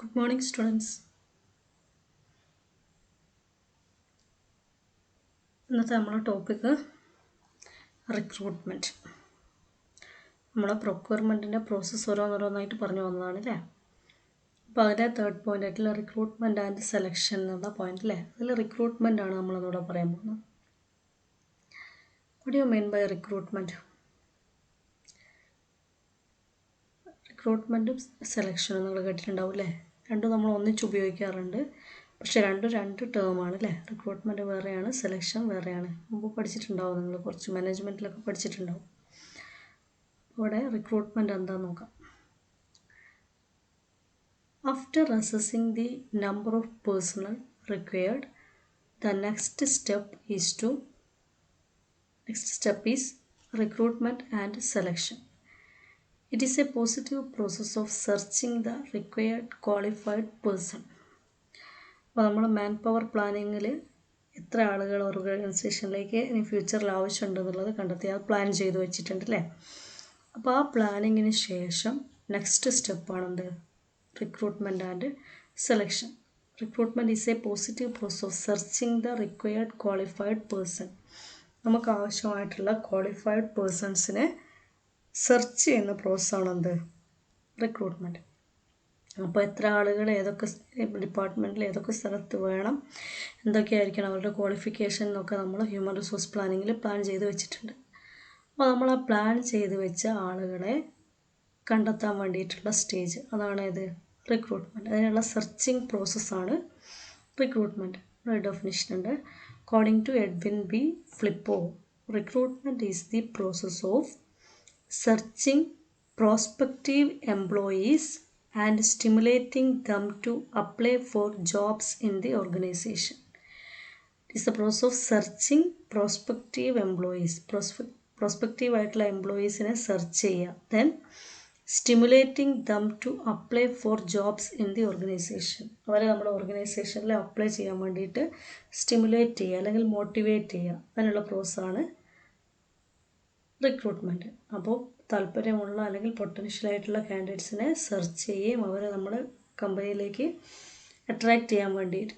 Good morning, students. ഇന്നത്തെ നമ്മുടെ topic recruitment. നമ്മൾ പ്രൊക്യൂർമെൻറ്റിൻ്റെ പ്രോസസ്സ് ഓരോന്നോരോന്നായിട്ട് പറഞ്ഞു വന്നതാണ് അല്ലേ. അപ്പോൾ അതിൻ്റെ തേർഡ് പോയിൻ്റ് ആയിട്ടുള്ള റിക്രൂട്ട്മെൻറ്റ് ആൻഡ് സെലക്ഷൻ എന്നുള്ള പോയിൻ്റ് അല്ലേ. അതിൽ റിക്രൂട്ട്മെൻ്റ് ആണ് നമ്മളിവിടെ പറയാൻ പോകുന്നത്. What you mean by recruitment? റിക്രൂട്ട്മെൻറ്റും സെലക്ഷനും നിങ്ങൾ കേട്ടിട്ടുണ്ടാവും അല്ലേ. രണ്ടും നമ്മൾ ഒന്നിച്ച് ഉപയോഗിക്കാറുണ്ട്. പക്ഷേ രണ്ട് ടേമാണ് അല്ലേ. റിക്രൂട്ട്മെൻറ്റ് വേറെയാണ്, സെലക്ഷൻ വേറെയാണ്. മുമ്പ് പഠിച്ചിട്ടുണ്ടാവും, നിങ്ങൾ കുറച്ച് മാനേജ്മെൻറ്റിലൊക്കെ പഠിച്ചിട്ടുണ്ടാവും. ഇവിടെ റിക്രൂട്ട്മെൻറ്റ് എന്താണെന്ന് നോക്കാം. After assessing the number of personnel required, the next step is recruitment and selection. It is a positive process of searching the required qualified person. അപ്പോൾ നമ്മൾ മാൻ പവർ പ്ലാനിങ്ങിൽ എത്ര ആളുകൾ ഓർഗനൈസേഷനിലേക്ക് ഇനി ഫ്യൂച്ചറിൽ ആവശ്യമുണ്ടെന്നുള്ളത് കണ്ടെത്തി അത് പ്ലാൻ ചെയ്ത് വെച്ചിട്ടുണ്ട് അല്ലേ. അപ്പോൾ ആ പ്ലാനിങ്ങിന് ശേഷം നെക്സ്റ്റ് സ്റ്റെപ്പാണെന്ത്? Recruitment and selection. Recruitment is a positive process of searching the required qualified person. നമുക്ക് ആവശ്യമായിട്ടുള്ള ക്വാളിഫൈഡ് പേഴ്സൺസിനെ സെർച്ച് ചെയ്യുന്ന പ്രോസസ്സാണ് എന്ത്? റിക്രൂട്ട്മെൻറ്റ്. അപ്പോൾ എത്ര ആളുകൾ ഏതൊക്കെ ഡിപ്പാർട്ട്മെൻറ്റിൽ ഏതൊക്കെ സ്ഥലത്ത് വേണം, എന്തൊക്കെയായിരിക്കണം അവരുടെ ക്വാളിഫിക്കേഷൻ എന്നൊക്കെ നമ്മൾ ഹ്യൂമൻ റിസോഴ്സ് പ്ലാനിങ്ങിൽ പ്ലാൻ ചെയ്ത് വെച്ചിട്ടുണ്ട്. അപ്പോൾ നമ്മൾ ആ പ്ലാൻ ചെയ്ത് വെച്ച ആളുകളെ കണ്ടെത്താൻ വേണ്ടിയിട്ടുള്ള സ്റ്റേജ് അതാണ് ഇത് റിക്രൂട്ട്മെൻറ്റ്. അതിനുള്ള സെർച്ചിങ് പ്രോസസ്സാണ് റിക്രൂട്ട്മെൻറ്റ്. ഒരു ഡെഫിനിഷൻ ഉണ്ട്. According to Edwin B Flippo, recruitment is the process of searching prospective employees and stimulating them to apply for jobs in the organization. It is the process of searching prospective employees. Prospective ആയിട്ടുള്ള എംപ്ലോയീസിനെ search ചെയ്യുക. Then stimulating them to apply for jobs in the organization. അവരെ നമ്മുടെ ഓർഗനൈസേഷനിൽ apply ചെയ്യാൻ വേണ്ടിയിട്ട് stimulate ചെയ്യുക അല്ലെങ്കിൽ motivate ചെയ്യുക. അതിനുള്ള പ്രോസസ്സാണ് റിക്രൂട്ട്മെൻറ്റ്. അപ്പോൾ താല്പര്യമുള്ള അല്ലെങ്കിൽ പൊട്ടൻഷ്യലായിട്ടുള്ള കാൻഡിഡേറ്റ്സിനെ സെർച്ച് ചെയ്യുകയും അവരെ നമ്മുടെ കമ്പനിയിലേക്ക് അട്രാക്റ്റ് ചെയ്യാൻ വേണ്ടിയിട്ട്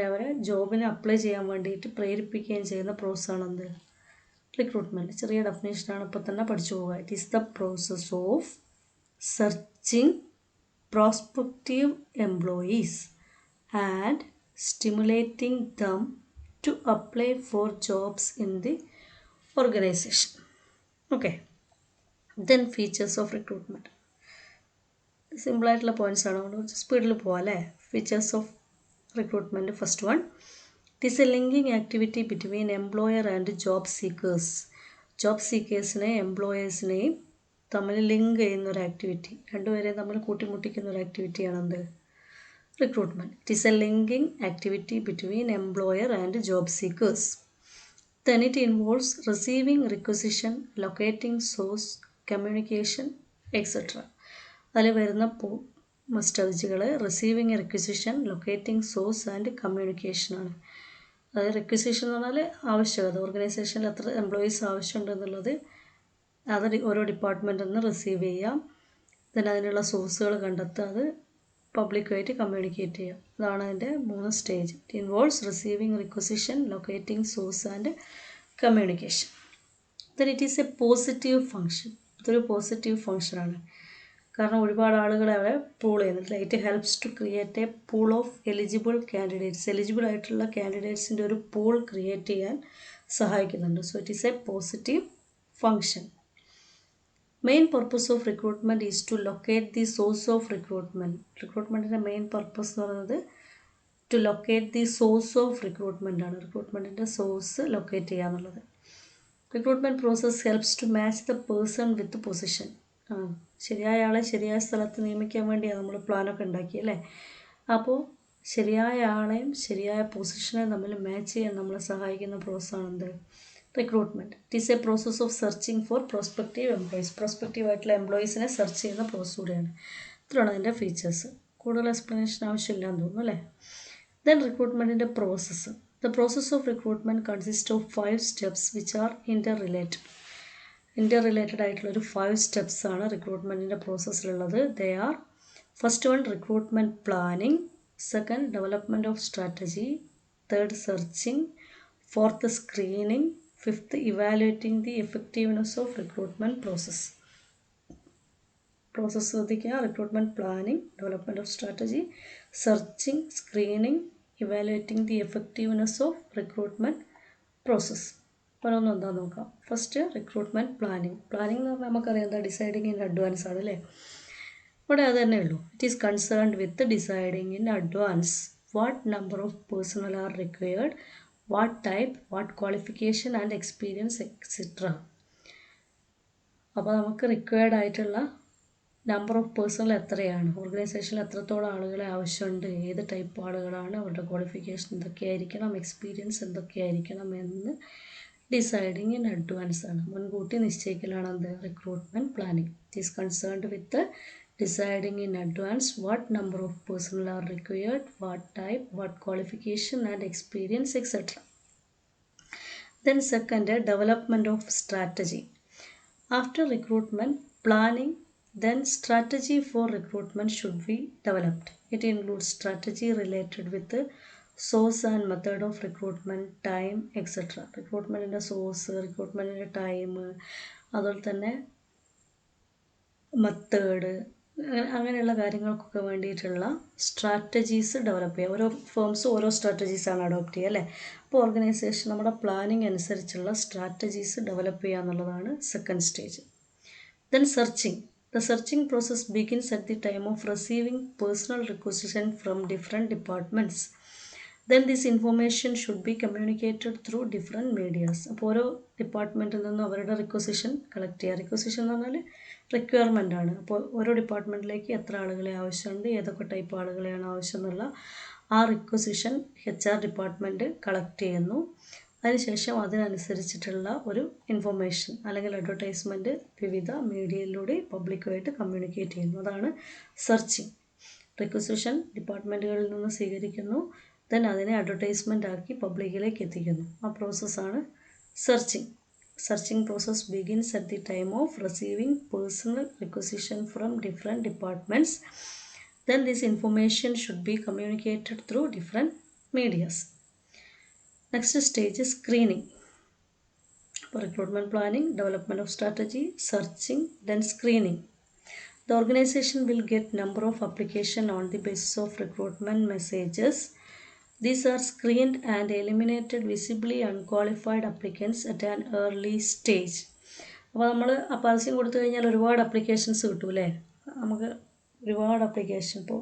അവരെ ജോബിന് അപ്ലൈ ചെയ്യാൻ വേണ്ടിയിട്ട് പ്രേരിപ്പിക്കുകയും ചെയ്യുന്ന പ്രോസസ്സാണ് എന്ത്? റിക്രൂട്ട്മെൻറ്റ്. ചെറിയ ഡെഫിനേഷനാണ്, ഇപ്പോൾ തന്നെ പഠിച്ചു പോവുക. It is the process of searching prospective employees and stimulating them to apply for jobs in the organisation. Okay. Then features of recruitment. സിമ്പിളായിട്ടുള്ള പോയിൻറ്റ്സ് ആണ്, അതുകൊണ്ട് കുറച്ച് സ്പീഡിൽ പോവാം അല്ലേ. Features of recruitment. First one, it is a linking activity between employer and job seekers. Job സീക്കേഴ്സിനെയും എംപ്ലോയേഴ്സിനെയും തമ്മിൽ ലിങ്ക് ചെയ്യുന്ന ഒരു ആക്ടിവിറ്റി, രണ്ടുപേരെയും തമ്മിൽ കൂട്ടിമുട്ടിക്കുന്ന ഒരു ആക്ടിവിറ്റിയാണ് എന്ത്? Recruitment. It is a linking activity between employer and job seekers. Then it involves receiving requisition, locating source, communication, etc. അതിൽ വരുന്ന സ്റ്റേജുകൾ receiving requisition, locating source and communication ആണ്. അതായത് റിക്വസിഷൻ എന്ന് പറഞ്ഞാൽ ആവശ്യകത, ഓർഗനൈസേഷനിൽ എത്ര എംപ്ലോയീസ് ആവശ്യമുണ്ടെന്നുള്ളത് അത് ഓരോ ഡിപ്പാർട്ട്മെൻറ്റിൽ നിന്ന് റിസീവ് ചെയ്യാം. then അതിനുള്ള സോഴ്സുകൾ കണ്ടെത്തുക, അത് പബ്ലിക്കുമായിട്ട് കമ്മ്യൂണിക്കേറ്റ് ചെയ്യുക. അതാണ് അതിൻ്റെ 3 stage. It involves receiving requisition, locating source and communication. Then it is a positive function. ഇതൊരു പോസിറ്റീവ് ഫങ്ഷനാണ്, കാരണം ഒരുപാട് ആളുകളെ അവിടെ പൂൾ ചെയ്യുന്നില്ല. It helps to create a pool of eligible candidates. Eligible ആയിട്ടുള്ള കാൻഡിഡേറ്റ്സിൻ്റെ ഒരു പൂൾ ക്രിയേറ്റ് ചെയ്യാൻ സഹായിക്കുന്നുണ്ട്. So it is a positive function. Main purpose of recruitment is to locate the source of recruitment. റിക്രൂട്ട്മെൻറ്റിൻ്റെ മെയിൻ പർപ്പസ് എന്ന് പറയുന്നത് to locate the source of recruitment ആണ്. റിക്രൂട്ട്മെൻറ്റിൻ്റെ സോഴ്സ് ലൊക്കേറ്റ് ചെയ്യുക എന്നുള്ളത്. Recruitment process helps to match the person with position. ശരിയായ ആളെ ശരിയായ സ്ഥലത്ത് നിയമിക്കാൻ വേണ്ടിയാണ് നമ്മൾ പ്ലാനൊക്കെ ഉണ്ടാക്കി അല്ലേ. അപ്പോൾ ശരിയായ ആളെയും ശരിയായ പൊസിഷനെയും തമ്മിൽ മാച്ച് ചെയ്യാൻ നമ്മളെ സഹായിക്കുന്ന പ്രോസസ്സാണ് എന്ത്? Recruitment. It is A process of searching for prospective employees. Prospective ആയിട്ടുള്ള എംപ്ലോയീസിനെ സെർച്ച് ചെയ്യുന്ന പ്രോസസ് കൂടിയാണ്. ഇത്രയാണ് അതിൻ്റെ ഫീച്ചേഴ്സ്. കൂടുതൽ എക്സ്പ്ലനേഷൻ ആവശ്യമില്ലാന്ന് തോന്നുന്നു അല്ലേ. ദെൻ റിക്രൂട്ട്മെൻറ്റിൻ്റെ process. The process of recruitment consist of 5 steps which are interrelated ആയിട്ടുള്ളൊരു 5 steps ആണ് റിക്രൂട്ട്മെൻറ്റിൻ്റെ പ്രോസസ്സിലുള്ളത്. They are: First one, recruitment planning. Second, development of strategy. Third, searching. Fourth, screening. Fifth, evaluating the effectiveness of recruitment process. Process ശ്രദ്ധിക്കുക. recruitment planning, development of strategy, searching, screening, evaluating the effectiveness of recruitment process. ഓരോന്നും എന്താണെന്ന് നോക്കാം. First recruitment planning. Planning എന്ന് പറഞ്ഞാൽ നമുക്കറിയാം എന്താ, deciding in advance ആണ് അല്ലേ. ഇവിടെ അത് തന്നെ ഉള്ളൂ. It is concerned with deciding in advance what number of personal are required, what type, what qualification and experience etcetera. അപ്പോൾ നമുക്ക് റിക്വയർഡ് ആയിട്ടുള്ള നമ്പർ ഓഫ് പേഴ്സണൽ എത്രയാണ്, ഓർഗനൈസേഷനിൽ എത്രത്തോളം ആളുകളെ ആവശ്യമുണ്ട്, ഏത് ടൈപ്പ് ആളുകളാണ്, അവരുടെ ക്വാളിഫിക്കേഷൻ എന്തൊക്കെയായിരിക്കണം, എക്സ്പീരിയൻസ് എന്തൊക്കെയായിരിക്കണം എന്ന് ഡിസൈഡിങ് ഇൻ അഡ്വാൻസ് ആണ്, മുൻകൂട്ടി നിശ്ചയിക്കലാണ് എന്ത്, recruitment planning. It is concerned with deciding in advance what number of personnel are required, what type, what qualification and experience, etc. Then second, development of strategy. After recruitment planning, then strategy for recruitment should be developed. It includes strategy related with the source and method of recruitment, time, etc. Recruitment in the source, recruitment in the time, അതുപോലെ തന്നെ method, അങ്ങനെയുള്ള കാര്യങ്ങൾക്കൊക്കെ വേണ്ടിയിട്ടുള്ള strategies develop ചെയ്യുക. ഓരോ ഫേംസും ഓരോ സ്ട്രാറ്റജീസാണ് adopt ചെയ്യുക അല്ലേ. അപ്പോൾ ഓർഗനൈസേഷൻ നമ്മുടെ പ്ലാനിങ് അനുസരിച്ചുള്ള സ്ട്രാറ്റജീസ് ഡെവലപ്പ് ചെയ്യുക എന്നുള്ളതാണ് second stage. Then searching. The searching process begins at the time of receiving personal requisition from different departments. Then this information should be communicated through different medias. അപ്പോൾ ഓരോ ഡിപ്പാർട്ട്മെൻറ്റിൽ നിന്നും അവരുടെ requisition collect ചെയ്യുക. Requisition എന്ന് പറഞ്ഞാൽ റിക്വയർമെൻ്റ് ആണ്. അപ്പോൾ ഓരോ ഡിപ്പാർട്ട്മെൻറ്റിലേക്ക് എത്ര ആളുകളെ ആവശ്യമുണ്ട്, ഏതൊക്കെ ടൈപ്പ് ആളുകളെയാണ് ആവശ്യം എന്നുള്ള ആ റിക്വസിഷൻ HR ഡിപ്പാർട്ട്മെൻറ്റ് കളക്ട് ചെയ്യുന്നു. അതിനുശേഷം അതിനനുസരിച്ചിട്ടുള്ള ഒരു ഇൻഫർമേഷൻ അല്ലെങ്കിൽ അഡ്വർടൈസ്മെൻറ്റ് വിവിധ മീഡിയയിലൂടെ പബ്ലിക്കുമായിട്ട് കമ്മ്യൂണിക്കേറ്റ് ചെയ്യുന്നു. അതാണ് സെർച്ചിങ്. റിക്വസിഷൻ ഡിപ്പാർട്ട്മെൻറ്റുകളിൽ നിന്ന് സ്വീകരിക്കുന്നു, ദെൻ അതിനെ അഡ്വർടൈസ്മെൻ്റ് ആക്കി പബ്ലിക്കിലേക്ക് എത്തിക്കുന്നു. ആ പ്രോസസ്സാണ് searching. Searching process begins at the time of receiving personal requisition from different departments. Then this information should be communicated through different medias. Next stage is screening. For recruitment planning, development of strategy, searching, then screening. The organization will get number of application on the basis of recruitment messages. These are screened and eliminated visibly unqualified applicants at an early stage. അപ്പോൾ നമ്മൾ പരസ്യം കൊടുത്തു കഴിഞ്ഞാൽ ഒരുപാട് applications കിട്ടും അല്ലേ. നമുക്ക് ഒരുപാട് അപ്ലിക്കേഷൻ, ഇപ്പോൾ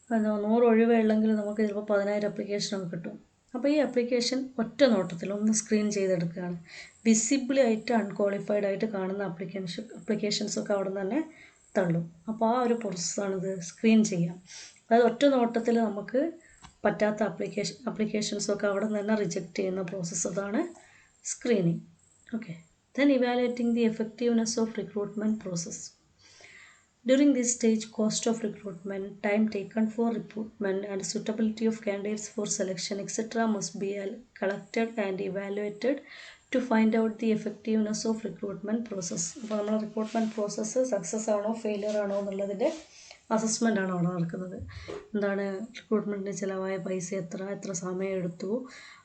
100 ഒഴിവുണ്ടെങ്കിൽ നമുക്ക് ചിലപ്പോൾ 10,000 അപ്ലിക്കേഷനൊക്കെ കിട്ടും. അപ്പോൾ ഈ അപ്ലിക്കേഷൻ ഒറ്റ നോട്ടത്തിൽ ഒന്ന് സ്ക്രീൻ ചെയ്തെടുക്കുകയാണ്. വിസിബിളി ആയിട്ട് അൺക്വാളിഫൈഡ് ആയിട്ട് കാണുന്ന അപ്ലിക്കേഷൻസൊക്കെ അവിടെ നിന്ന് തന്നെ തള്ളും. അപ്പോൾ ആ ഒരു പ്രോസസ്സാണിത്, സ്ക്രീൻ ചെയ്യാം. അതായത് ഒറ്റ നോട്ടത്തിൽ നമുക്ക് പറ്റാത്ത അപ്ലിക്കേഷൻസൊക്കെ അവിടെ നിന്ന് തന്നെ റിജക്റ്റ് ചെയ്യുന്ന പ്രോസസ്സ്, അതാണ് screening. Okay. Then evaluating the effectiveness of recruitment process. During this stage, cost of recruitment, time taken for recruitment and suitability of candidates for selection, etc. must be collected and evaluated to find out the effectiveness of recruitment process. അപ്പോൾ നമ്മൾ recruitment process success ആണോ failure ആണോ എന്നുള്ളതിൻ്റെ assessment ആണ് അവിടെ നടക്കുന്നത്. എന്താണ് റിക്രൂട്ട്മെൻറ്റിന് ചിലവായ പൈസ എത്ര സമയം എടുത്തു,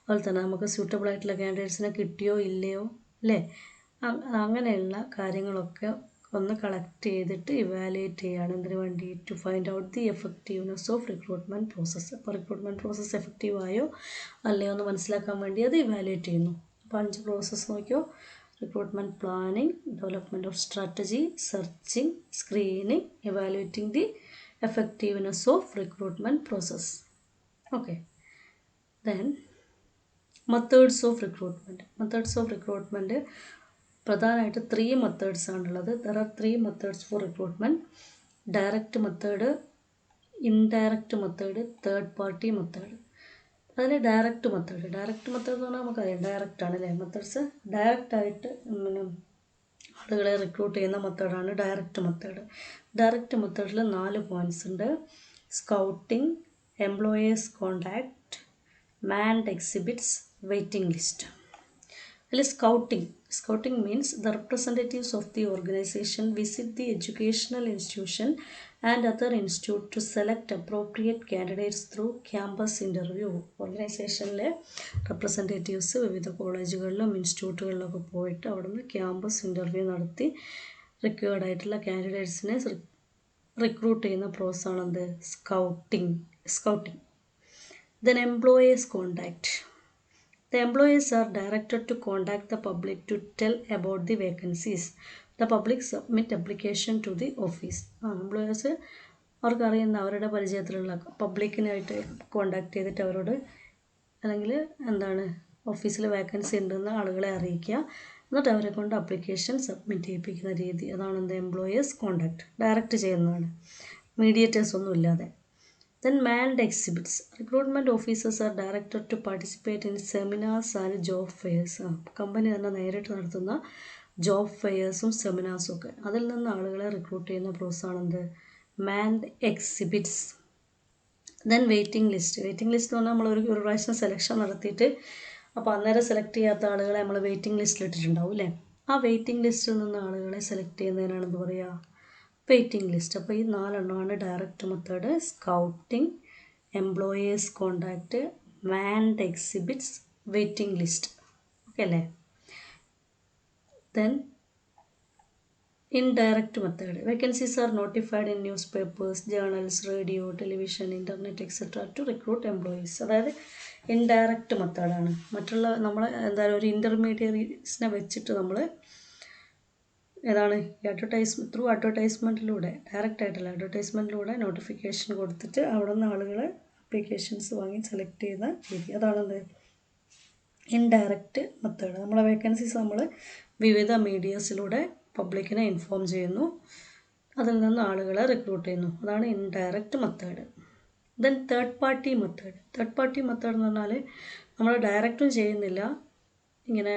അതുപോലെ തന്നെ നമുക്ക് സ്യൂട്ടബിൾ ആയിട്ടുള്ള കാൻഡിഡേറ്റ്സിനെ കിട്ടിയോ ഇല്ലയോ അല്ലേ, അങ്ങനെയുള്ള കാര്യങ്ങളൊക്കെ ഒന്ന് കളക്ട് ചെയ്തിട്ട് ഇവാലുവേറ്റ് ചെയ്യുകയാണ്. എന്തിനു വേണ്ടി, to find out the effectiveness of recruitment process. അപ്പോൾ റിക്രൂട്ട്മെൻറ്റ് പ്രോസസ്സ് എഫക്റ്റീവ് ആയോ അല്ലയോ എന്ന് മനസ്സിലാക്കാൻ വേണ്ടി അത് ഇവാലുവേറ്റ് ചെയ്യുന്നു. അപ്പോൾ 5 പ്രോസസ്സ് നോക്കിയോ: recruitment planning, development of strategy, searching, screening, evaluating the effectiveness of recruitment process. Okay. Then methods of recruitment. Methods of recruitment പ്രധാനമായിട്ട് 3 മെത്തേഡ്സ് ആണുള്ളത്. There are 3 methods four recruitment: direct method, indirect method, third party method. അതിൽ direct method എന്ന് പറഞ്ഞാൽ നമുക്കറിയാം direct ആണ് അല്ലേ. Methods ഡയറക്റ്റായിട്ട് ആളുകളെ റിക്രൂട്ട് ചെയ്യുന്ന മെത്തേഡാണ് ഡയറക്റ്റ് മെത്തേഡ്. ഡയറക്റ്റ് മെത്തേഡിൽ 4 പോയിൻറ്റ്സ് ഉണ്ട്: scouting, employers contact, manned exhibits, waiting list. Scouting. Scouting means the representatives of the organization visit the educational institution and other institute to select appropriate candidates through campus interview. ഓർഗനൈസേഷനിലെ representatives വിവിധ കോളേജുകളിലും ഇൻസ്റ്റിറ്റ്യൂട്ടുകളിലൊക്കെ പോയിട്ട് അവിടുന്ന് campus interview നടത്തി required ആയിട്ടുള്ള കാൻഡിഡേറ്റ്സിനെ recruit ചെയ്യുന്ന പ്രോസസ്സാണ് എന്ത്? Scouting. Then employees contact. The employees are directed to contact the public to tell about the vacancies. The public submit application to the office. Employers അവർക്കറിയുന്ന അവരുടെ പരിചയത്തിലുള്ള പബ്ലിക്കിനായിട്ട് കോണ്ടാക്ട് ചെയ്തിട്ട് അവരോട് അല്ലെങ്കിൽ എന്താണ് ഓഫീസിൽ വേക്കൻസി ഉണ്ടെന്ന് ആളുകളെ അറിയിക്കുക, എന്നിട്ട് അവരെ കൊണ്ട് അപ്ലിക്കേഷൻ സബ്മിറ്റ് ചെയ്യിപ്പിക്കുന്ന രീതി, അതാണ് എന്ത്? Employers contact. ഡയറക്റ്റ് ചെയ്യുന്നതാണ്, മീഡിയേറ്റേഴ്സ് ഒന്നും ഇല്ലാതെ. Then manned exhibits. Recruitment officers are directed to participate in seminars and job fairs. Company തന്നെ നേരിട്ട് നടത്തുന്ന ജോബ് ഫെയേഴ്സും സെമിനാർസും ഒക്കെ, അതിൽ നിന്ന് ആളുകളെ റിക്രൂട്ട് ചെയ്യുന്ന പ്രോസസ്സാണ് എന്ത്? Manned exhibits. Then waiting list. Waiting list എന്ന് പറഞ്ഞാൽ നമ്മൾ ഒരു പ്രാവശ്യം സെലക്ഷൻ നടത്തിയിട്ട് അപ്പോൾ അന്നേരം സെലക്ട് ചെയ്യാത്ത ആളുകളെ നമ്മൾ വെയിറ്റിംഗ് ലിസ്റ്റിൽ ഇട്ടിട്ടുണ്ടാവും അല്ലേ? ആ വെയിറ്റിംഗ് ലിസ്റ്റിൽ നിന്ന് ആളുകളെ സെലക്ട് ചെയ്യുന്നതിനാണ് എന്ത് പറയുക? Waiting list. അപ്പോൾ ഈ 4 എണ്ണമാണ് direct method: scouting, employers contact, manned exhibits, waiting list. Okay അല്ലേ? Then indirect method. Vacancies are notified in newspapers, journals, radio, television, internet etcetera to recruit employees. അതായത് ഇൻഡയറക്റ്റ് മെത്തേഡാണ്. മറ്റുള്ള നമ്മൾ എന്തായാലും ഒരു ഇൻ്റർമീഡിയറീസിനെ വെച്ചിട്ട് നമ്മൾ ഏതാണ് ത്രൂ അഡ്വർടൈസ്മെൻറ്റിലൂടെ, ഡയറക്റ്റ് ആയിട്ടുള്ള അഡ്വർടൈസ്മെൻറ്റിലൂടെ നോട്ടിഫിക്കേഷൻ കൊടുത്തിട്ട് അവിടെ നിന്ന് ആളുകൾ അപ്ലിക്കേഷൻസ് വാങ്ങി സെലക്ട് ചെയ്യുന്ന രീതി, അതാണെന്ത്? Indirect method. നമ്മളെ വേക്കൻസീസ് നമ്മൾ വിവിധ മീഡിയസിലൂടെ പബ്ലിക്കിനെ ഇൻഫോം ചെയ്യുന്നു, അതിൽ നിന്ന് ആളുകളെ റിക്രൂട്ട് ചെയ്യുന്നു, അതാണ് indirect method. Then third party method. Third party method എന്ന് പറഞ്ഞാൽ നമ്മൾ ഡയറക്റ്റും ചെയ്യുന്നില്ല, ഇങ്ങനെ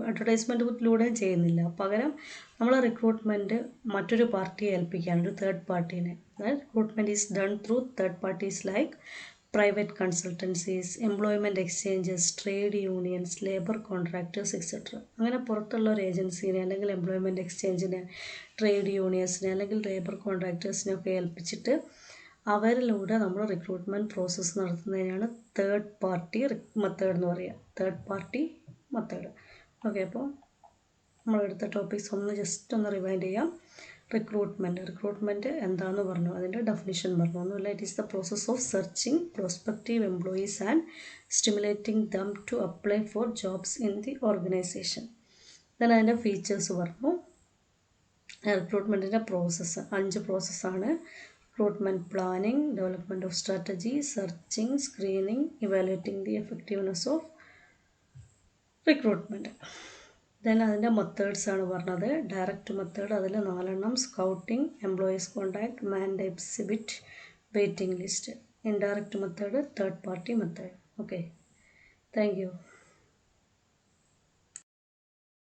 അഡ്വർടൈസ്മെൻറ്റിലൂടെയും ചെയ്യുന്നില്ല, പകരം നമ്മൾ റിക്രൂട്ട്മെൻറ്റ് മറ്റൊരു പാർട്ടിയെ ഏൽപ്പിക്കുകയാണ്, ഒരു തേർഡ് പാർട്ടീനെ. അതായത് recruitment is done through third parties like private consultancies, employment exchanges, trade unions, labour contractors etcetera. അങ്ങനെ പുറത്തുള്ള ഒരു ഏജൻസീനെ അല്ലെങ്കിൽ എംപ്ലോയ്മെൻറ്റ് എക്സ്ചേഞ്ചിനെ, ട്രേഡ് യൂണിയൻസിനെ അല്ലെങ്കിൽ ലേബർ കോൺട്രാക്ടേഴ്സിനെ ഒക്കെ ഏൽപ്പിച്ചിട്ട് അവരിലൂടെ നമ്മൾ റിക്രൂട്ട്മെൻറ്റ് പ്രോസസ്സ് നടത്തുന്നതിനാണ് തേർഡ് പാർട്ടി മെത്തേഡ് എന്ന് പറയുക. Third party method. ഓക്കെ, അപ്പോൾ നമ്മളെടുത്ത ടോപ്പിക്സ് ജസ്റ്റ് ഒന്ന് റിവൈൻഡ് ചെയ്യാം. റിക്രൂട്ട്മെൻറ്റ് എന്താണെന്ന് പറഞ്ഞു, അതിൻ്റെ ഡെഫിനിഷൻ പറഞ്ഞു. ഒന്നുമില്ല, it is the process of searching prospective employees and stimulating them to apply for jobs in the organisation. Then അതിൻ്റെ ഫീച്ചേഴ്സ് പറഞ്ഞു. റിക്രൂട്ട്മെൻറ്റിൻ്റെ പ്രോസസ്സ് 5 പ്രോസസ്സാണ്. Recruitment planning, development of strategy, searching, screening, evaluating the effectiveness of recruitment. Then അതിൻ്റെ methods ആണ് പറഞ്ഞത്. Direct method അതിൽ 4 എണ്ണം: scouting, employees contact, മാൻഡ് exhibit, waiting list. Indirect method third party method. Okay, thank you.